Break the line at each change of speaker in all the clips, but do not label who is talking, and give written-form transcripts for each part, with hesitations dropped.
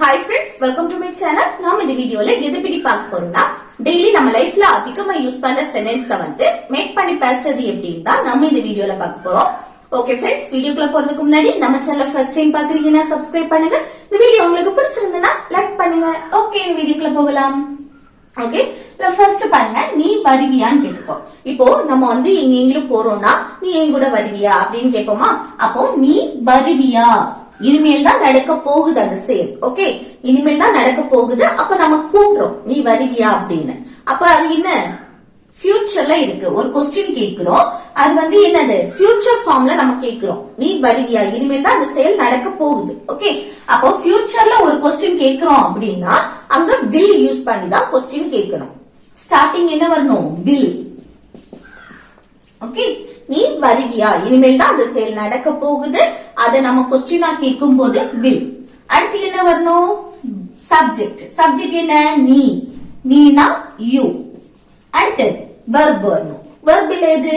Hi friends, welcome to my channel. நாம இந்த வீடியோல எதை பத்தி பார்க்க போறோம்னா டெய்லி நம்ம லைஃப்ல அதிகமா யூஸ் பண்ற சென்டென்ஸை வந்து மேக் பண்ணி பேசுறது எப்படின்னு தான் நம்ம இந்த வீடியோல பார்க்க போறோம். ஓகே ஃப்ரெண்ட்ஸ், வீடியோக்குள்ள போறதுக்கு முன்னாடி நம்ம சேனலை ஃபர்ஸ்ட் டைம் பாக்குறீங்கன்னா சப்ஸ்கிரைப் பண்ணுங்க. இந்த வீடியோ உங்களுக்கு பிடிச்சிருந்தா லைக் பண்ணுங்க. ஓகே, வீடியோக்குள்ள போகலாம். ஓகே, ஃபர்ஸ்ட் பாருங்க, நீ வருவியான்னு கேட்டுக்கோ. இப்போ நம்ம வந்து எங்கெങ്കിലും போறோம்னா நீ என் கூட வருவியா அப்படின்னு கேட்போமா. அப்போ நீ வருவியா, இனிமேல் தான் நடக்க போகுது அந்த செயல். ஓகே, இனிமேல் தான் நடக்க போகுது. அப்ப நம்ம கூப்பிடுறோம் நீ வருவியா அப்படின்னு. அப்ப அது என்ன, ஃபியூச்சர்ல இருக்கு. ஒரு கொஸ்டின் கேக்குறோம், அது வந்து என்னது, ஃபியூச்சர் ஃபார்ம்ல நம்ம கேக்குறோம் நீ வருவியா, இனிமேல் தான் அந்த செயல் நடக்க போகுது. ஓகே, அப்போ ஃபியூச்சர்ல ஒரு கொஸ்டின் கேக்குறோம் அப்படின்னா அங்க வில் யூஸ் பண்ணி தான் கொஸ்டின் கேட்கணும். ஸ்டார்டிங் என்ன வரணும், வில். ஓகே, நீ வருவியா, இனிமேல் தான் அந்த செயல் நடக்க போகுது. அதை நம்ம கொஸ்டினா கேட்கும் போது வில். அடுத்து என்ன வரணும், சப்ஜெக்ட். சப்ஜெக்ட் என்ன, நீ, நீனா யூ. அடுத்து வெர்ப் வரணும். வெர்பில் எது,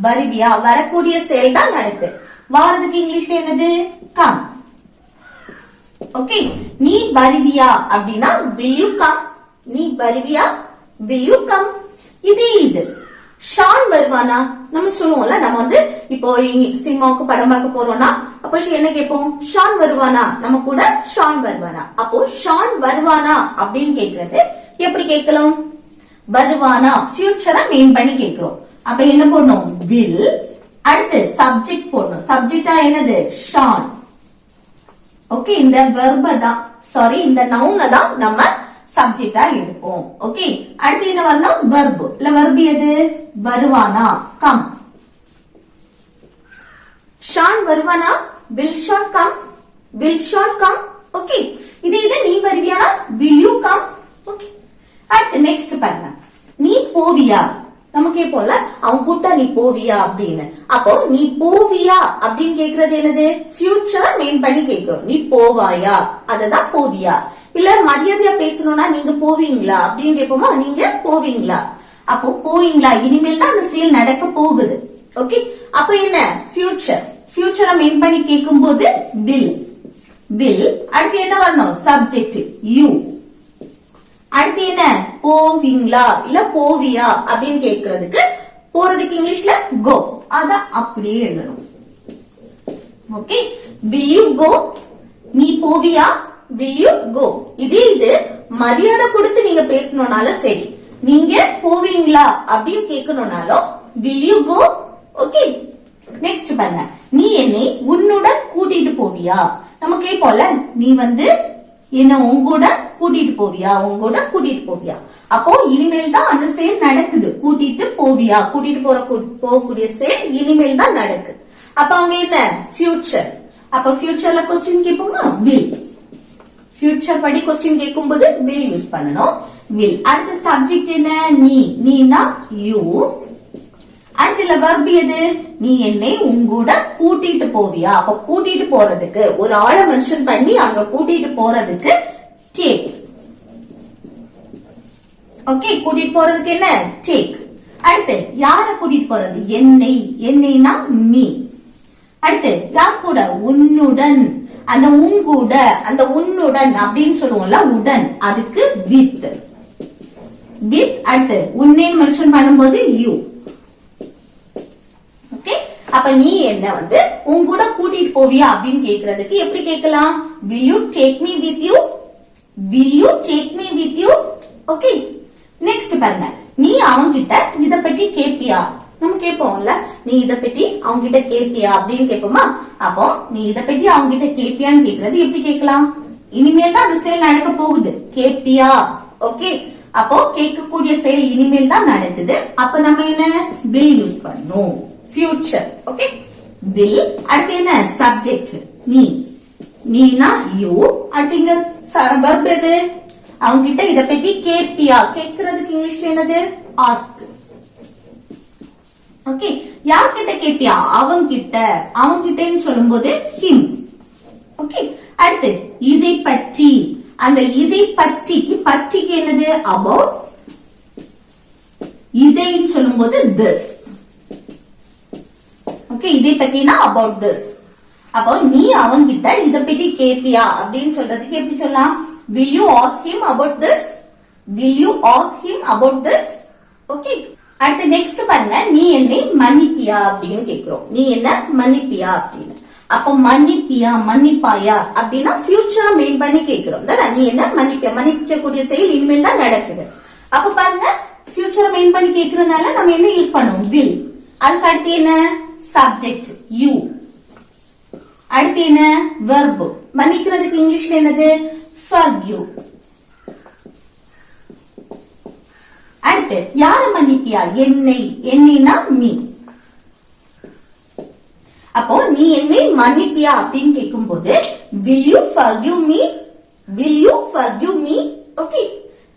வருவியா, வரக்கூடிய செயல் தான் நடக்கு. வாரதுக்கு இங்கிலீஷ்ல என்னது, கம். ஓகே, நீ வருவியா அப்படின்னா will you come. நீ வருவியா, will you come. இது ஷான் வருவானா, நம்ம சொல்லுவோம்ல. நம்ம வந்து இப்போ சினிமாவுக்கு படம் பார்க்க போறோம்னா அப்போ என்ன கேட்போம், ஷான் வருவானா, நம்ம கூட ஷான் வருவானா. அப்போ ஷான் வருவானா அப்படின்னு கேக்குறது எப்படி கேட்கலாம், வருவானா, ஃபியூச்சரை மெயின் பண்ணி கேட்கிறோம். அப்ப என்ன போடணும், will. அடுத்து சப்ஜெக்ட் போடணும். சப்ஜெக்டா என்னது, ஷான். ஓகே, இந்த வெர்ப தான், சாரி இந்த நவுன தான் நம்ம சப்ஜெக்டா எடுப்போம். ஓகே, அடுத்து என்ன வரணும், வெர்ப். இல்ல வெர்ப் எது, வருவானா, கம். ஷான் வருவானா, will Shan come, will Shan come. Okay, இது நீ வருவியானா will you come. ஓகே, அடுத்து நெக்ஸ்ட் பாருங்க, நீ போவியா. நம்ம கேட்போம்ல, அவன் கூட்டா நீ போவியா அப்படின்னு. அப்போ நீ போவியா அப்படின்னு கேக்குறது என்னது, ஃபியூச்சரை மெயின் பண்ணி கேட்கிறோம். நீ போவாயா, அததான் போவியா. இல்ல மரியாதையா பேசணும்னா நீங்க போவீங்களா அப்படின்னு கேட்போமா, நீங்க போவீங்களா. அப்போ போவீங்களா, இனிமேல் தான் அந்த செயல் நடக்க போகுது. ஓகே, அப்ப என்ன, ஃபியூச்சர். ஃபியூச்சரை மெயின் பண்ணி கேட்கும் போது வில். வில். அடுத்து என்ன வரணும், சப்ஜெக்ட் யூ. அடுத்து என்ன, போவீங்களா இல்ல போவியா அப்படின்னு கேக்குறதுக்கு போறதுக்கு இங்கிலீஷ்ல கோ. அத அப்படியே எழுதணும். Okay, will you go. நீ போவியா, will you go. இது மரியாதை கொடுத்து நீங்க பேசணும்னாலும் சரி, நீங்க போவீங்களா அப்படின்னு கேட்கணும்னாலும் will you go. Okay, next பாருங்க, நீ என்னை உன்னுடன் கூட்டிட்டு போவியா. நம்ம கேட்போம்ல, நீ வந்து என்ன உங்கூட கூட்டிட்டு போவியா, உங்கூட கூட்டிட்டு போவியா. அப்போ இனிமேல் தான் அந்த செயல் நடக்குது, கூட்டிட்டு போவியா, கூட்டிட்டு போகக்கூடிய செயல் இனிமேல் தான் நடக்கு. அப்ப அவங்க என்ன, ஃபியூச்சர். அப்ப ஃபியூச்சர்ல கொஸ்டின் கேட்போமா, வில். ஃபியூச்சர் படி கொஸ்டின் கேட்கும் போது வில் யூஸ் பண்ணணும், வில். அடுத்த சப்ஜெக்ட் என்ன, நீ, நீனா யூ. அடுத்த வெர்ப் எது, நீ என்னை உங்கூட கூட்டிட்டு போவியா. அப்ப கூட்டிட்டு போறதுக்கு ஒரு ஆளை மென்ஷன் பண்ணி அங்க கூட்டிட்டு போறதுக்கு டேக். ஓகே, கூட்டிட்டு போறதுக்கு என்ன, டேக். அடுத்து யார கூட்டிட்டு போறது, என்னை. என்னைனா மீ. அடுத்து யார் கூட, உன்னுடன். அந்த உங்கூட, அந்த உன்னுடன் அப்படின்னு சொல்லுவோம்ல, உடன், அதுக்கு வித். வித். அடுத்து உன்னை மென்ஷன் பண்ணும்போது யூ. அப்ப நீ என்ன வந்து உங்கூட கூட்டிட்டு போவியா அப்படின்னு கேக்குறதுக்கு எப்படி கேட்கலாம், will you take me with you. will you take me with you. Okay, next பாருங்க, நீ அவங்கிட்ட இத பத்தி கேப்பியா. நம்ம கேட்போம்ல, நீ இத பத்தி அவங்கிட்ட கேப்பியா அப்படின்னு கேட்போமா. அப்போ நீ இத பத்தி அவங்கிட்ட கேப்பியான்னு கேக்குறது எப்படி கேட்கலாம், இனிமேல் தான் அந்த செயல் நடக்க போகுது, கேப்பியா. ஓகே, அப்போ கேட்கக்கூடிய செயல் இனிமேல் தான் நடக்குது. அப்ப நம்ம என்ன, will யூஸ் பண்ணணும், ஃபியூச்சர். Okay, will. அடுத்து என்ன, சப்ஜெக்ட் நீ, நீனா யூ. அடுத்து இங்க வெர்ப் எது, அவங்க கிட்ட இத பத்தி கேப்பியா, கேக்குறதுக்கு இங்கிலீஷ்ல என்னது, ஆஸ்க். ஓகே, யார்கிட்ட கேப்பியா, அவங்க கிட்ட. அவங்க கிட்டன்னு சொல்லும் போது him. ஓகே, அடுத்து இதை பற்றி. அந்த இதை பற்றிக்கு, பற்றிக்கு என்னது, about. இதைன்னு சொல்லும் போது this. ஓகே, இதை பத்தினா about this. அப்போ நீ அவங்கிட்ட இத பத்தி கேப்பியா அப்படின்னு சொல்றதுக்கு எப்படி சொல்லலாம்? will you ask him about this? will you ask him about this? okay. அடுத்து நெக்ஸ்ட் பாருங்க, நீ என்னை மன்னிப்பியா அப்படின்னு கேக்குறோம். நீ என்ன மன்னிப்பியா அப்படின்னு. அப்போ மன்னிப்பியா மன்னிப்பாயா அப்படின்னா ஃபியூச்சரை மெயின் பண்ணி கேக்குறோம். நீ என்ன மன்னிப்பியா, மன்னிக்கக்கூடிய செயல் இனிமேல் தான் நடக்குது. அப்ப பாருங்க, ஃபியூச்சரை மெயின் பண்ணி கேக்குறதுனால நம்ம என்ன யூஸ் பண்ணுவோம்? will. அதுக்கு அடுத்து என்ன? Subject you. அடுத்து என்ன? verb. மன்னிக்கிறதுக்கு இங்கிலீஷ்ல என்னது? forgive. அடுத்து யார மன்னிப்பியா? என்னை. என்னைனா me. அப்போ நீ என்னை மன்னிப்பியா அப்படின்னு கேட்கும் போது will you forgive me? will you forgive me? Okay.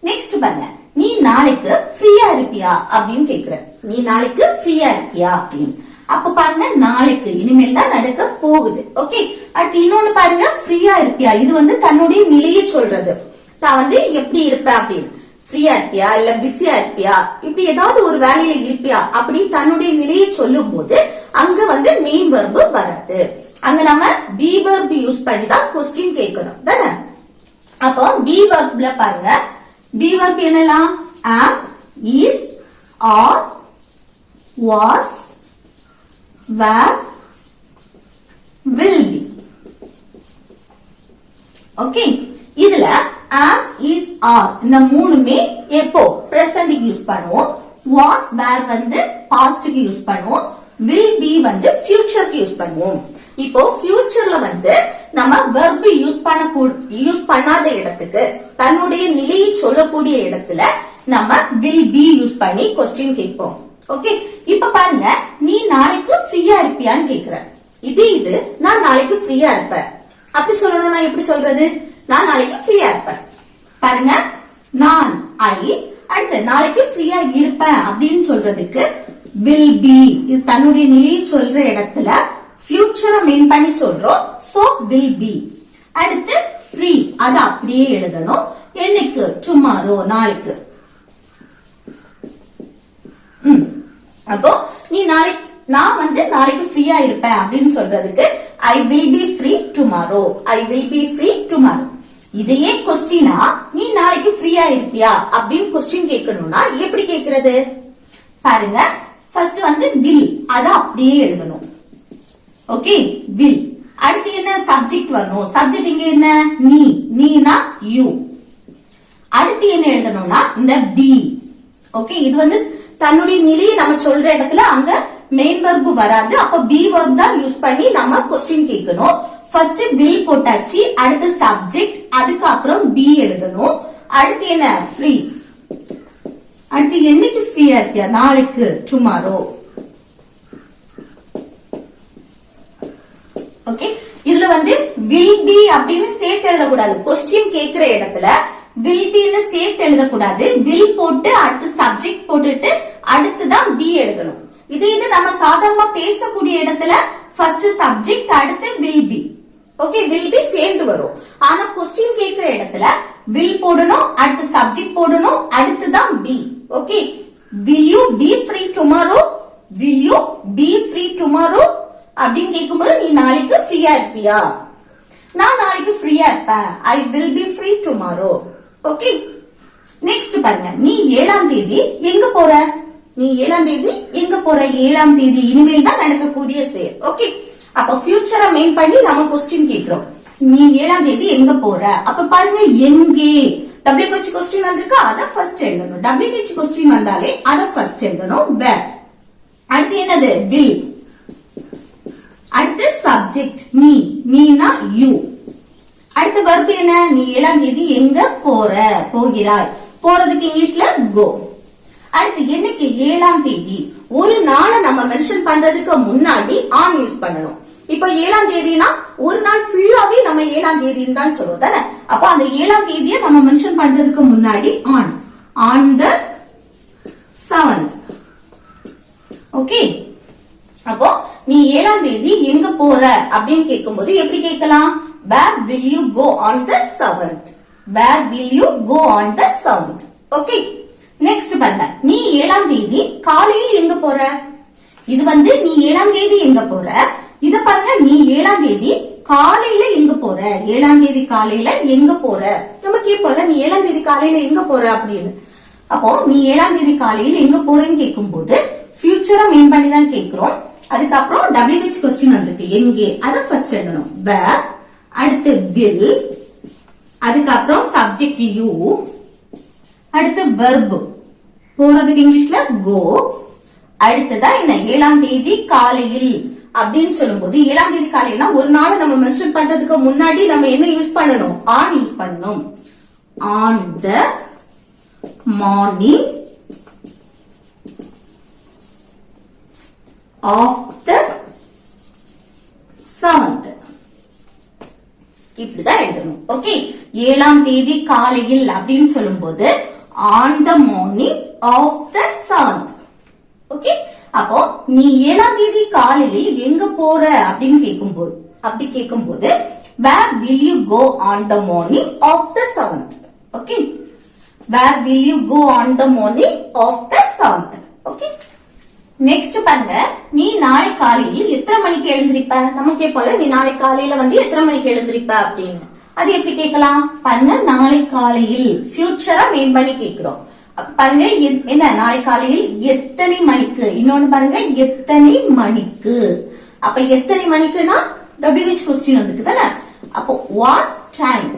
Next பாருங்க, நீ நாளைக்கு ஃப்ரீயா இருப்பியா அப்படின்னு கேக்குற. நீ நாளைக்கு ஃப்ரீயா இருப்பியா அப்படின்னு. அப்ப பாருங்க, நாளைக்கு இனிமேல் தான் நடக்க போகுது. ஓகே. அடுத்து இன்னொன்னு பாருங்க, ஃப்ரீயா இருப்பியா. இது வந்து தன்னுடைய நிலையை சொல்றது. தான் வந்து எப்படி இருப்ப அப்படின்னு. ஃப்ரீயா இருப்பியா இல்ல பிஸியா இருப்பியா, இப்படி ஏதாவது ஒரு வேலையில இருப்பியா அப்படின்னு தன்னுடைய நிலையை சொல்லும் போது அங்க வந்து மெயின் வெர்பு வராது. அங்க நம்ம பி வெர்ப் யூஸ் பண்ணி தான் கொஸ்டின் கேட்கணும் தானே. அப்போ பி வெர்ப்ல பாருங்க, பி வெர்ப் என்னலாம்? am, is, are, was, were, will be. Okay. இதுல am, is, are இந்த மூணுமே எப்போ பிரசன்ட்க்கு யூஸ் பண்ணுவோம். was, were வந்து பாஸ்ட்க்கு யூஸ் பண்ணுவோம். will be வந்து ஃபியூச்சருக்கு யூஸ் பண்ணுவோம். இப்போ ஃபியூச்சர்ல வந்து நம்ம verb யூஸ் பண்ணாத இடத்துக்கு தன்னுடைய நிலையை சொல்லக்கூடிய இடத்துல நம்ம will be யூஸ் பண்ணி क्वेश्चन கேட்போம். ஓகே. இப்ப பாருங்க, நீ நாளைக்கு ஃப்ரீயா இருப்பியான்னு கேக்குற. இது நான் நாளைக்கு ஃப்ரீயா இருப்பேன் அப்படி சொல்லணும்னா எப்படி சொல்றது? நான் நாளைக்கு ஃப்ரீயா இருப்பேன். பாருங்க, நான் அடுத்து நாளைக்கு ஃப்ரீயா இருப்பேன் அப்படின்னு சொல்றதுக்கு will be, இது தன்னுடைய நிலையை சொல்ற இடத்துல ஃபியூச்சரை மெயின் பண்ணி சொல்றோம். So will be. அடுத்து ஃப்ரீ, அது அப்படியே எழுதணும். என்னைக்கு? டுமாரோ, நாளைக்கு. அப்போ நீ நாளைக்கு, நான் வந்து நாளைக்கு ஃப்ரீயா இருப்பேன் அப்படின்னு சொல்றதுக்கு I will be free tomorrow. I will be free tomorrow. இதையே கொஸ்டினா நீ நாளைக்கு ஃப்ரீயா இருப்பியா அப்படின்னு கொஸ்டின் கேட்கணும்னா எப்படி கேக்குறது? பாருங்க, ஃபர்ஸ்ட் வந்து will, அத அப்படியே எழுதணும். Okay, will. அடுத்து என்ன? சப்ஜெக்ட் வரணும். சப்ஜெக்ட் இங்க என்ன? நீ. நீனா you. அடுத்து என்ன எழுதணும்னா இந்த be. ஓகே. இது வந்து தன்னுடைய நிலையை நம்ம சொல்ற இடத்துல அங்க மெயின் வெர்ப் வராது. அப்ப be verb தான் யூஸ் பண்ணி நம்ம கொஸ்டின் கேட்கணும். ஃபர்ஸ்ட் will போட்டாச்சு. அடுத்து சப்ஜெக்ட், அதுக்கு அப்புறம் be எழுதணும். அடுத்து என்ன? ஃப்ரீ. அடுத்து என்னைக்கு ஃப்ரீயா இருப்பியா? நாளைக்கு, டுமாரோ. ஓகே. இதுல வந்து will be அப்படின்னு சேர்த்து எழுதக்கூடாது. கொஸ்டின் கேக்குற இடத்துல will be ன்னு சேர்த்து எழுதக்கூடாது. will போட்டு அடுத்து சப்ஜெக்ட் போட்டுட்டு அடுத்துதான் be எழுதணும். இது நம்ம சாதாரணமா பேசக்கூடிய இடத்துல ஃபர்ஸ்ட் சப்ஜெக்ட் அடுத்து will be. Okay, will be சேர்ந்து வரும். ஆனா கொஸ்டின் கேக்குற இடத்துல will போடணும், அடுத்து சப்ஜெக்ட் போடணும், அடுத்துதான் be. Okay. will you be free tomorrow? will you be free tomorrow அப்படின்னு கேட்கும்போது நீ நாளைக்கு ஃப்ரீயா இருப்பியா? நான் நாளைக்கு ஃப்ரீயா இருப்பேன். I will be free tomorrow. Okay. Next பாருங்க, நீ 7ஆம் தேதி எங்க போற? நீ 7ஆம் தேதி எங்க போற? 7ஆம் தேதி இனிமேல் தான் நடக்கக்கூடிய செயல். ஓகே. அப்ப ஃபியூச்சரை மெயின் பண்ணி நம்ம கொஸ்டின் கேக்குறோம். நீ 7ஆம் தேதி எங்க போற? அப்ப பாருங்க, எங்கே WH கொஸ்டின் வந்திருக்கா, அத ஃபர்ஸ்ட் எழுதணும். WH கொஸ்டின் வந்தாலே அத ஃபர்ஸ்ட் எழுதணும். where. அடுத்து என்னது? will. அடுத்து சப்ஜெக்ட் நீ. நீனா you. அடுத்து verb என்ன? நீ 7ஆம் தேதி எங்க போற? போகிறாய். போறதுக்கு இங்கிலீஷ்ல go. அடுத்து என்னைக்கு? 7ஆம் தேதி. ஒரு நாளை நம்ம மென்ஷன் பண்றதுக்கு முன்னாடி on யூஸ் பண்ணணும். இப்போ 7ஆம் தேதினா ஒரு நாள் ஃபுல்லாவே நம்ம 7ஆம் தேதின்னு தான் சொல்றோம் தானே. அப்போ அந்த 7ஆம் தேதியை நம்ம மென்ஷன் பண்றதுக்கு முன்னாடி on the 7th. ஓகே. அப்போ நீ 7ஆம் தேதி எங்க போற அப்படின்னு கேட்கும்போது எப்படி கேட்கலாம்? where will you go on the 7th? where will you go on the 7th? Okay. Next பாருங்க, நீ 7ஆம் தேதி காலையில் எங்க போற? இது வந்து நீ 7ஆம் தேதி எங்க போற? இத பாருங்க, நீ 7ஆம் தேதி காலையில எங்க போற, 7ஆம் தேதி காலையில எங்க போற, நம்ம கேட்போம்ல நீ 7ஆம் தேதி காலையில எங்க போற அப்படின்னு. அப்போ நீ 7ஆம் தேதி காலையில எங்க போறேன்னு கேட்கும் போது ஃபியூச்சரை மீன் பண்ணி தான் கேட்கிறோம். அதுக்கப்புறம் WH கொஸ்டின் வந்திருக்கு, எங்கே, அதை ஃபர்ஸ்ட் எழுதணும். வேர், அடுத்து will, அதுக்கப்புறம் சப்ஜெக்ட் யூ, அடுத்து verb, போறதுக்கு இங்கிலீஷ்ல go, அடுத்ததா என்ன 7ஆம் தேதி காலையில் அப்படின்னு சொல்லும் போது 7ஆம் தேதி காலையில ஒரு நாள் நம்ம மென்ஷன் பண்றதுக்கு முன்னாடி நம்ம என்ன யூஸ் பண்ணணும், ஆன் யூஸ் பண்ணணும். On the morning of the 7th, இப்படிதான் எழுதணும். ஓகே, 7ஆம் தேதி காலையில் அப்படின்னு சொல்லும் போது on the morning of the 7th. Okay, அப்போ நீ 7ஆம் தேதி காலையில் எங்க போற அப்படின்னு கேட்கும்போது where will you go on the morning of the 7th? Okay, where will you go on the morning of the 7th? Okay, next பாருங்க, நீ நாளை காலையில் எத்தனை மணிக்கு எழுந்திருப்ப, நம்ம கேட்போம்ல நீ நாளை காலையில வந்து எத்தனை மணிக்கு எழுந்திருப்ப அப்படின்னு. அது எப்படி கேட்கலாம் பாருங்க, நாளை காலையில் ஃபியூச்சரா மெயின் பண்ணி கேட்கிறோம். பாருங்க என்ன, நாளை காலையில் எத்தனை மணிக்கு, இன்னொன்னு பாருங்க எத்தனை மணிக்கு. அப்ப எத்தனை மணிக்குன்னா WH கொஸ்டின் வந்துருக்கு தானே. அப்போ வாட் டைம்,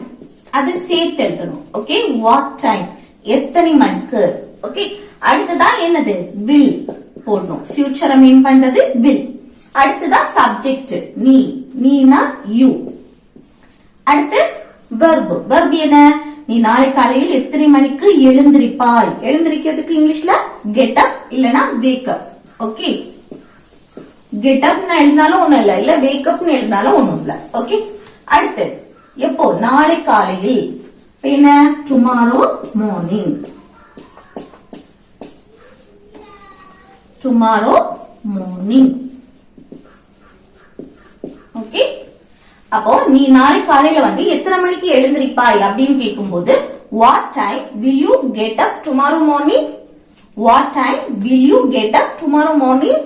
அது சேர்த்து எழுதணும். ஓகே, வாட் டைம், எத்தனை மணிக்கு. ஓகே, அடுத்ததா என்னது, வில் போடணும். ஃபியூச்சரை மீன் பண்றது வில். அடுத்ததா சப்ஜெக்ட் நீ, நீனா யூ. அடுத்து வெர்ப், வெர்ப் என்ன, நீ நாளை காலையில் எத்தனை மணிக்கு எழுந்திருப்பாய். எழுந்திருக்கிறதுக்கு இங்கிலீஷ்ல கெட் அப் இல்லனா wake up. Okay, get up எழுதினாலும் ஒண்ணும் இல்ல வேக் அப் எழுதினாலும் ஒண்ணும் இல்ல. ஓகே, அடுத்து எப்போ, நாளை காலையில் என்ன, tomorrow morning, tomorrow morning. Okay, அப்போ நீ நாளை காலையில வந்து எத்தனை மணிக்கு எழுந்திருப்பாய் அப்படின்னு கேட்கும்போது what time will you get up tomorrow morning? What time will you get up tomorrow morning?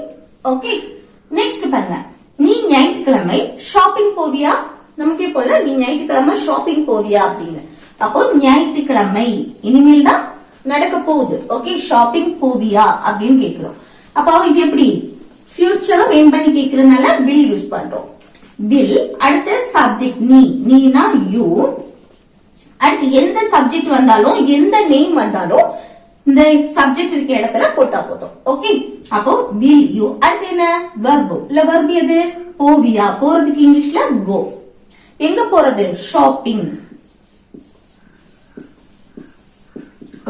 Okay, next பாருங்க, நீ ஞாயிற்றுக்கிழமை ஷாப்பிங் போவியா, நமக்கே போல நீ ஞாயிற்றுக்கிழமை ஷாப்பிங் போவியா அப்படின்னு. அப்போ ஞாயிற்றுக்கிழமை இனிமேல் தான் நடக்க போகுது. ஓகே, ஷாப்பிங் போவியா அப்படின்னு கேட்கிறோம். அப்போ இது எப்படி, ஃபியூச்சரை மெயின் பண்ணி கேட்கறதுனால will யூஸ் பண்றோம். will, அடுத்து சப்ஜெக்ட் நீ, நீனா யூ. அடுத்து எந்த சப்ஜெக்ட் வந்தாலும் எந்த நேம் வந்தாலும் இந்த சப்ஜெக்ட் இருக்க இடத்துல போட்டா போதும். ஓகே, அப்போ will you. அடுத்து என்ன, verb, இல்ல verb எது, போவியா, போறதுக்கு இங்கிலீஷ்ல go. எங்க போறது, ஷாப்பிங்.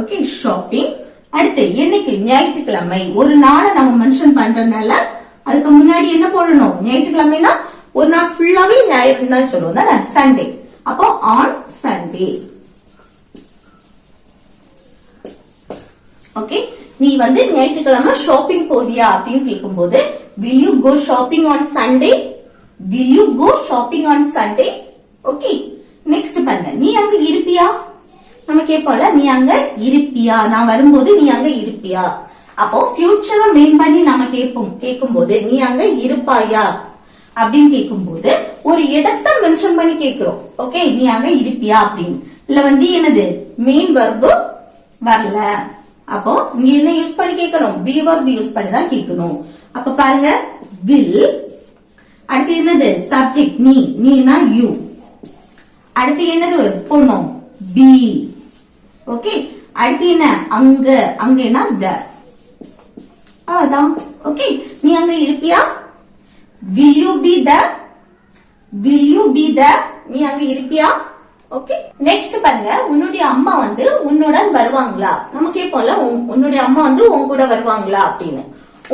Okay, shopping. அடுத்து என்னைக்கு, ஞாயிற்றுக்கிழமை. ஒரு நாளை நம்ம மென்ஷன் பண்றதுனால அதுக்கு முன்னாடி என்ன போடணும், ஞாயிற்றுக்கிழமைனா ஒரு நாள் ஃபுல்லாவே ஞாயிறு தான் சொல்லுவோம் தானே, சண்டே. அப்போ ஆன் சண்டே. ஓகே, நீ வந்து ஞாயிற்றுக்கிழமை ஷாப்பிங் போவியா அப்படின்னு கேட்கும்போது will you go shopping on Sunday? Will you go shopping on Sunday? Okay, next பாருங்க, நீ அங்க இருப்பியா, நம்ம கேட்போம்ல நீ அங்க இருப்பியா, நான் வரும்போது நீ அங்க இருப்பியா. அப்போ ஃபியூச்சரை மெயின் பண்ணி நாம கேட்கும்போது நீ அங்க இருப்பாயா அப்படின்னு கேட்கும்போது ஒரு இடத்தை மென்ஷன் பண்ணி கேட்கிறோம். ஓகே, நீ அங்க இருப்பியா அப்படின்னு. இல்ல வந்து என்னது, மெயின் வெர்ப் வரல, அப்போ இங்க என்ன யூஸ் பண்ணி கேட்கணும், பி வெர்ப் யூஸ் பண்ணி தான் கேட்கணும். அப்ப பாருங்க, will, அடுத்து என்னது, சப்ஜெக்ட் நீ, நீனா யூ. அடுத்து என்னது போடணும், பி. ஓகே, அடுத்து என்ன, அங்க, அங்கன்னா த. அதான். ஓகே, நீ அங்க இருப்பியா, will you be there? Will you be there? நீ அங்க இருப்பியா. ஓகே, நெக்ஸ்ட் பாருங்க, உன்னுடைய அம்மா வந்து உன்னுடன் வருவாங்களா, நம்ம கேட்போம்ல உன்னுடைய அம்மா வந்து உன் கூட வருவாங்களா அப்படின்னு.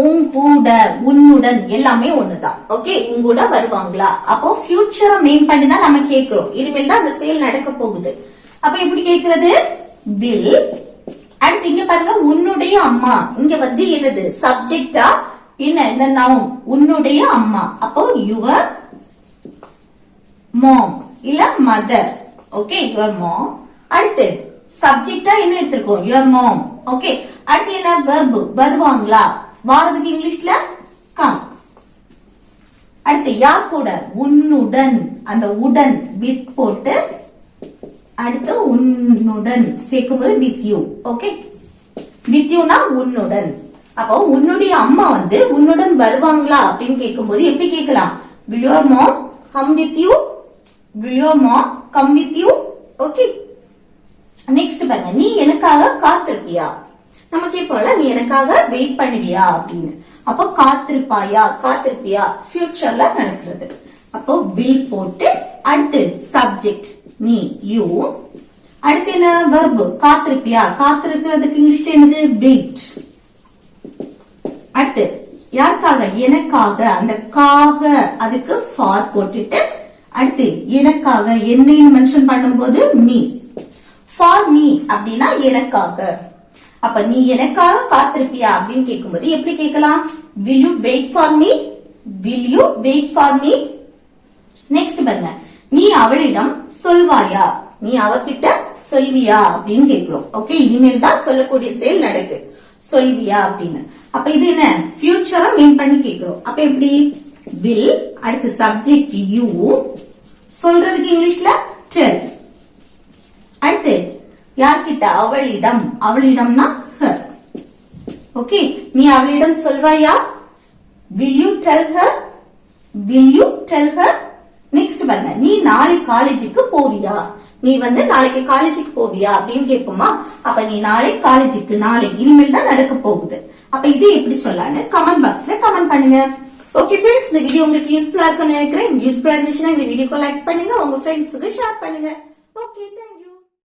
உன் கூட, உன்னுடன் எல்லாமே ஒண்ணுதான். ஓகே, உன் கூட வருவாங்களா. அப்போ ஃபியூச்சரை மெயின் பண்ணி தான் நம்ம கேட்கிறோம். இனிமேல் தான் அந்த சேல் நடக்க போகுது. அப்ப எப்படி கேட்கறது, will. அடுத்து இங்க பாருங்க, உன்னுடைய அம்மா, இங்க வந்து என்னது, சப்ஜெக்டா என்ன, இந்த நவுன், உன்னுடைய அம்மா. அப்போ யுவர் மாம் இல்ல மதர். ஓகே, யுவர் மாம். அடுத்து சப்ஜெக்டா என்ன எடுத்திருக்கோம், யுவர் மாம். ஓகே, அடுத்து என்ன, வெர்ப், வருவாங்களா, வாரதுக்கு இங்கிலீஷ்ல கம். அடுத்து யார் கூட உன்னுடன் அந்த உடன் வித் போட்டு அடுத்து உன்னுடன் சேர்க்கும்போது வித் யூ ஓகே வித் யூனா உன்னுடன் அப்போ உன்னுடைய அம்மா வந்து உன்னுடன் வருவாங்களா அப்படின்னு கேட்கும்போது எப்படி கேட்கலாம் will your mom come with you will your mom come with you okay next பாருங்க நீ எனக்காக காத்திருப்பியா நம்ம கேட்போம்ல நீ எனக்காக வெயிட் பண்ணுவியா அப்படின்னு அப்போ காத்திருப்பியா ஃபியூச்சர்ல நடக்கிறது அப்போ வில் போட்டு அடுத்து சப்ஜெக்ட் நீ யூ அடுத்து என்ன வெர்ப் காத்திருப்பியா காத்திருக்கிறதுக்கு இங்கிலீஷ்ல என்னது வெயிட் அடுத்து யாருக்காக எனக்காக அந்த காக அதுக்கு ஃபார் போட்டுட்டு அடுத்து எனக்காக என்னைன்னு மென்ஷன் பண்ணும்போது மீ ஃபார் மீ அப்படின்னா எனக்காக அப்ப நீ எனக்காக காத்திருப்பியா அப்படின்னு கேட்கும்போது எப்படி கேட்கலாம் will you wait for me will you wait for me next பாருங்க நீ அவளிடம் சொல்வாயா நீ அவகிட்ட சொல்வியா அப்படின்னு கேக்குறோம் ஓகே இனிமேல் தான் சொல்லக்கூடிய செயல் நடக்கு சொல்வியா அப்படின்னு அப்ப இது என்ன ஃபியூச்சரை மீன் பண்ணி கேக்குறோம் அப்ப எப்படி will அடுத்து சப்ஜெக்ட் you சொல்றதுக்கு இங்கிலீஷ்ல tell அடுத்து யார்கிட்ட அவளிடம்னா her ஓகே நீ அவளிடம் சொல்வாயா will you tell her next பாருங்க நீ நாளை காலேஜுக்கு போவியா நீ வந்து நாளைக்கு காலேஜுக்கு போவியா அப்படின்னு கேட்போமா அப்ப நீ நாளை காலேஜுக்கு நாளை இனிமேல் தான் நடக்க போகுது அப்ப இது எப்படி சொல்லலாம்னு கமெண்ட் பாக்ஸ்ல கமெண்ட் பண்ணுங்க ஓகே ஃப்ரெண்ட்ஸ் இந்த வீடியோ உங்களுக்கு யூஸ்ஃபுல்லா இருக்கும்னு நினைக்கிறேன் யூஸ்ஃபுல்லா இருந்துச்சுன்னா இந்த வீடியோக்கு லைக் பண்ணுங்க உங்க ஃப்ரெண்ட்ஸுக்கு ஷேர் பண்ணுங்க ஓகே